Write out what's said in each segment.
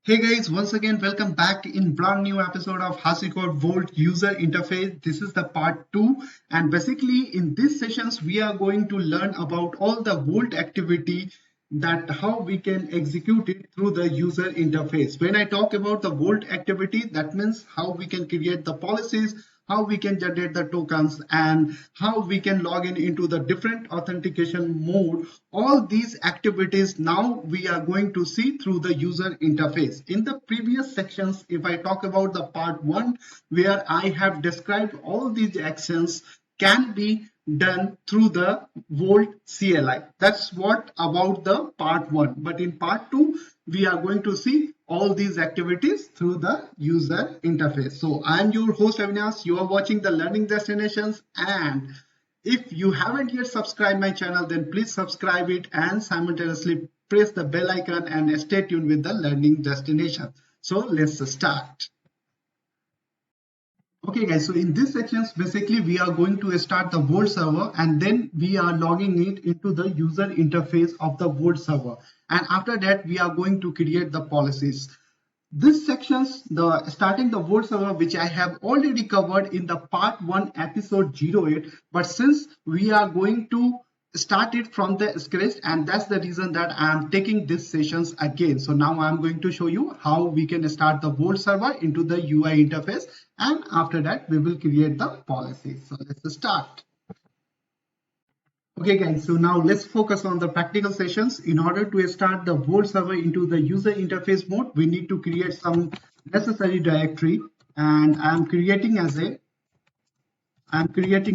Hey guys, once again, welcome back in brand new episode of HashiCorp Volt user interface. This is the part 2, and basically in these sessions we are going to learn about all the Volt activity, that how we can execute it through the user interface. When I talk about the Volt activity, that means how we can create the policies, how we can generate the tokens, and how we can log in into the different authentication mode. All these activities now we are going to see through the user interface. In the previous sections, if I talk about the part 1, where I have described all these actions can be done through the Volt CLI. That's what about the part 1. But in part 2, we are going to see all these activities through the user interface. So I'm your host Avinash. You are watching the Learning Destinations, and if you haven't yet subscribed my channel, then please subscribe it and simultaneously press the bell icon and stay tuned with the Learning Destination. So let's start. Okay guys, so in this sections, basically we are going to start the Volt server, and then we are logging it into the user interface of the Volt server. And after that, we are going to create the policies. This sections, the starting the Volt server, which I have already covered in the part 1 episode 08, but since we are going to start it from the scratch, and that's the reason that I am taking these sessions again. So now I'm going to show you how we can start the Volt server into the UI interface, and after that we will create the policies. So let's start. Okay guys, so now let's focus on the practical sessions. In order to start the Volt server into the user interface mode, we need to create some necessary directory, and I'm creating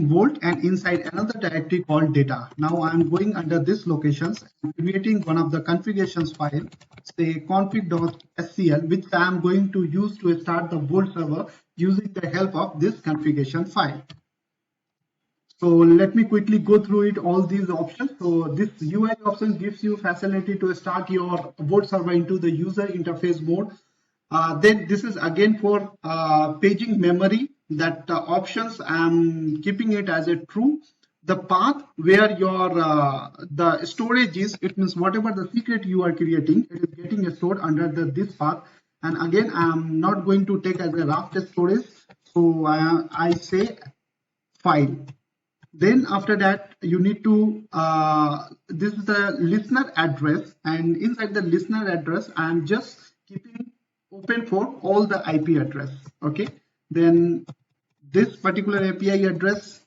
Volt, and inside another directory called data. Now I'm going under this locations and creating one of the configurations file, say config.scl, which I'm going to use to start the Volt server using the help of this configuration file. So let me quickly go through it, all these options. So this UI option gives you facility to start your Volt server into the user interface mode. Then this is again for paging memory. That options I'm keeping it as a true. The path where your the storage is, it means whatever the secret you are creating, it is getting stored under this path. And again, I'm not going to take as a raft storage. So I say file. Then after that, you need to this is the listener address, and inside the listener address I'm just keeping open for all the IP address. Okay, then this particular API address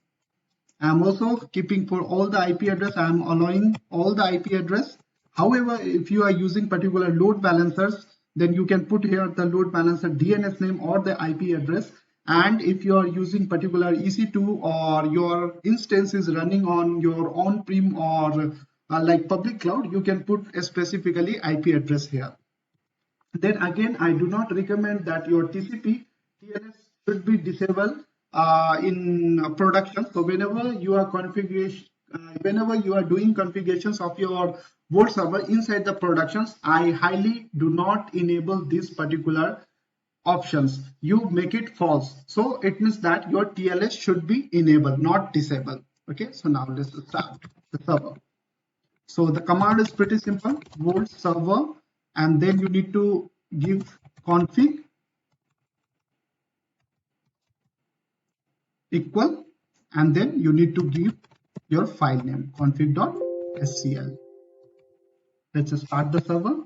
I'm also keeping for all the IP address. I'm allowing all the IP address. However, if you are using particular load balancers, then you can put here the load balancer DNS name or the IP address. And if you are using particular EC2 or your instance is running on your on-prem or like public cloud, you can put specifically IP address here. Then again, I do not recommend that your TCP TLS should be disabled in production. So whenever you are whenever you are doing configurations of your Volt server inside the productions, I highly do not enable these particular options. You make it false. So it means that your TLS should be enabled, not disabled. Okay, so now let's start the server. So the command is pretty simple, Volt server, and then you need to give config equal, and then you need to give your file name config.scl. Let's start the server.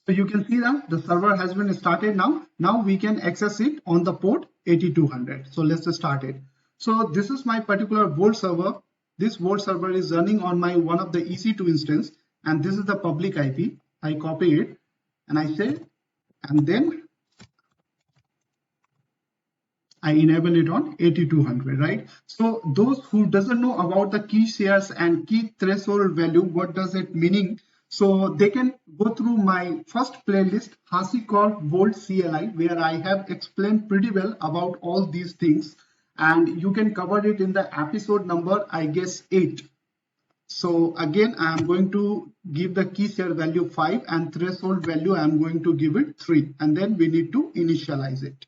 So you can see that the server has been started now. Now we can access it on the port 8200. So let's start it. So this is my particular Volt server. This Volt server is running on my one of the EC2 instance, and this is the public IP. I copy it and I say, and then I enable it on 8200, right? So those who doesn't know about the key shares and key threshold value, what does it meaning? So they can go through my first playlist, HashiCorp Volt CLI, where I have explained pretty well about all these things, and you can cover it in the episode number, I guess 8. So again, I am going to give the key share value 5 and threshold value I am going to give it 3, and then we need to initialize it.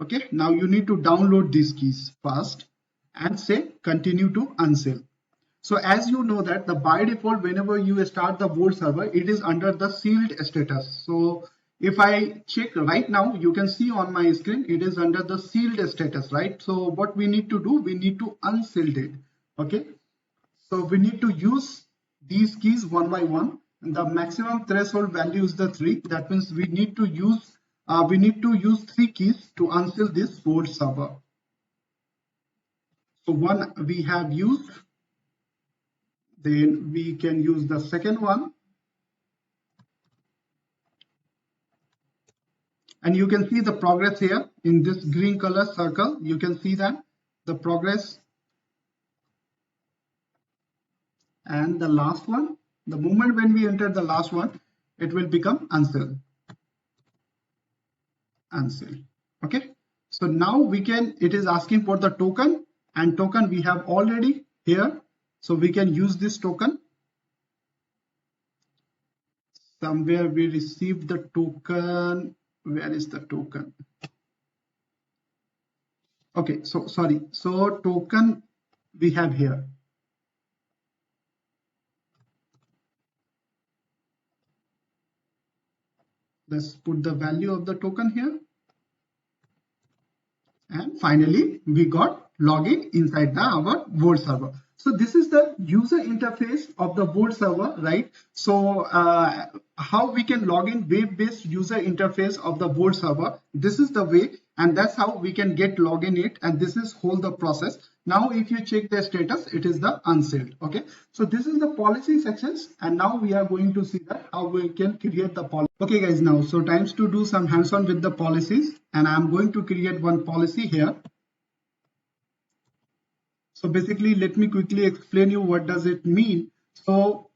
Okay, now you need to download these keys first and say continue to unseal. So as you know that the by default, whenever you start the Vault server, it is under the sealed status. So if I check right now, you can see on my screen, it is under the sealed status, right? So what we need to do, we need to unseal it. Okay. So we need to use these keys one by one. And the maximum threshold value is the 3. That means we need to use 3 keys to unseal this Vault server. So one we have used, then we can use the second one. And you can see the progress here in this green color circle. You can see that the progress. And the last one, the moment when we enter the last one, it will become unsealed. Okay. So now it is asking for the token, and token we have already here. So we can use this token. Somewhere we received the token. Where is the token? Okay, so sorry. So token we have here. Let's put the value of the token here. And finally, we got login inside our Vault server. So this is the user interface of the Vault server, right? So how we can log in web-based user interface of the Vault server. This is the way, and that's how we can get login it. And this is whole the process. Now, if you check the status, it is the unsealed. Okay. So this is the policy sections. And now we are going to see that how we can create the policy. Okay, guys, now, so times to do some hands-on with the policies. And I'm going to create one policy here. So basically, let me quickly explain you what does it mean. So,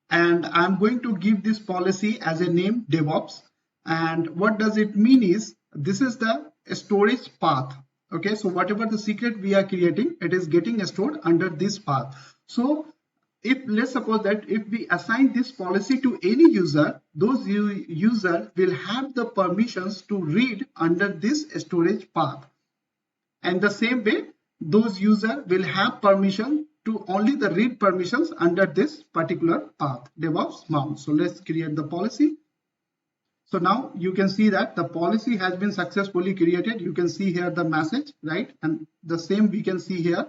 and I'm going to give this policy as a name, DevOps. And what does it mean is, this is the storage path. Okay, so whatever the secret we are creating, it is getting stored under this path. So if let's suppose that if we assign this policy to any user, those user will have the permissions to read under this storage path. And the same way, those user will have permission to only the read permissions under this particular path, DevOps mount. So let's create the policy. So now you can see that the policy has been successfully created. You can see here the message, right? And the same we can see here,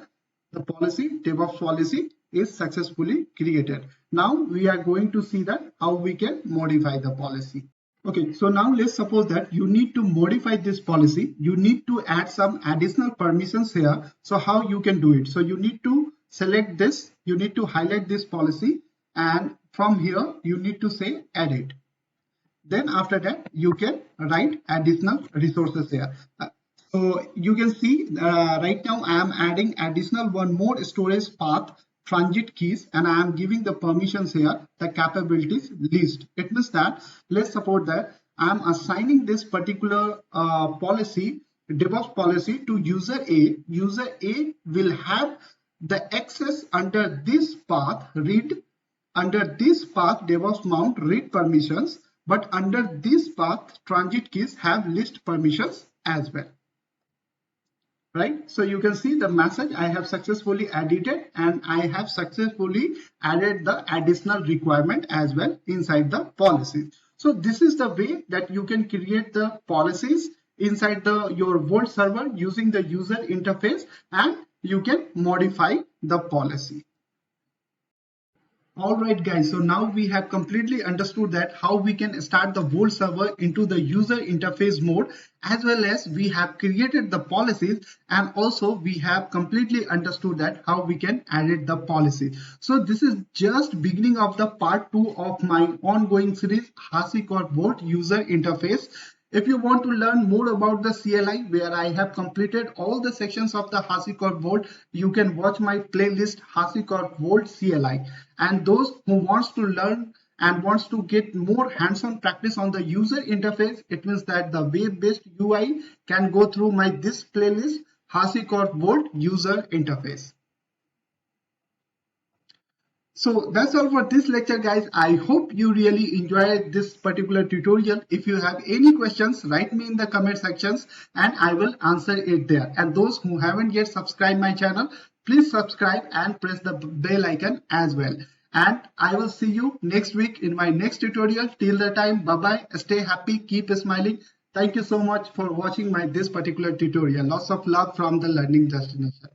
the policy, DevOps policy is successfully created. Now we are going to see that how we can modify the policy. Okay, so now let's suppose that you need to modify this policy. You need to add some additional permissions here. So how you can do it? So you need to select this. You need to highlight this policy. And from here, you need to say edit. Then after that, you can write additional resources here. So you can see right now I am adding additional one more storage path transit keys, and I am giving the permissions here, the capabilities list. It means that let's suppose that I am assigning this particular policy, DevOps policy, to user A. User A will have the access under this path read, under this path DevOps mount read permissions, but under this path transit keys have list permissions as well. Right, so you can see the message I have successfully edited, and I have successfully added the additional requirement as well inside the policy. So this is the way that you can create the policies inside your Vault server using the user interface, and you can modify the policy. All right, guys, so now we have completely understood that how we can start the Vault server into the user interface mode, as well as we have created the policies, and also we have completely understood that how we can edit the policy. So this is just beginning of the part 2 of my ongoing series HashiCorp Vault user interface. If you want to learn more about the CLI, where I have completed all the sections of the HashiCorp Vault, you can watch my playlist HashiCorp Vault CLI. And those who wants to learn and wants to get more hands-on practice on the user interface, it means that the web-based UI, can go through my this playlist HashiCorp Vault user interface. So that's all for this lecture, guys. I hope you really enjoyed this particular tutorial. If you have any questions, write me in the comment sections and I will answer it there. And those who haven't yet subscribed my channel, Please subscribe and press the bell icon as well. And I will see you next week in my next tutorial. Till the time, bye bye. Stay happy, keep smiling. Thank you so much for watching this particular tutorial. Lots of love from the Learning Destination.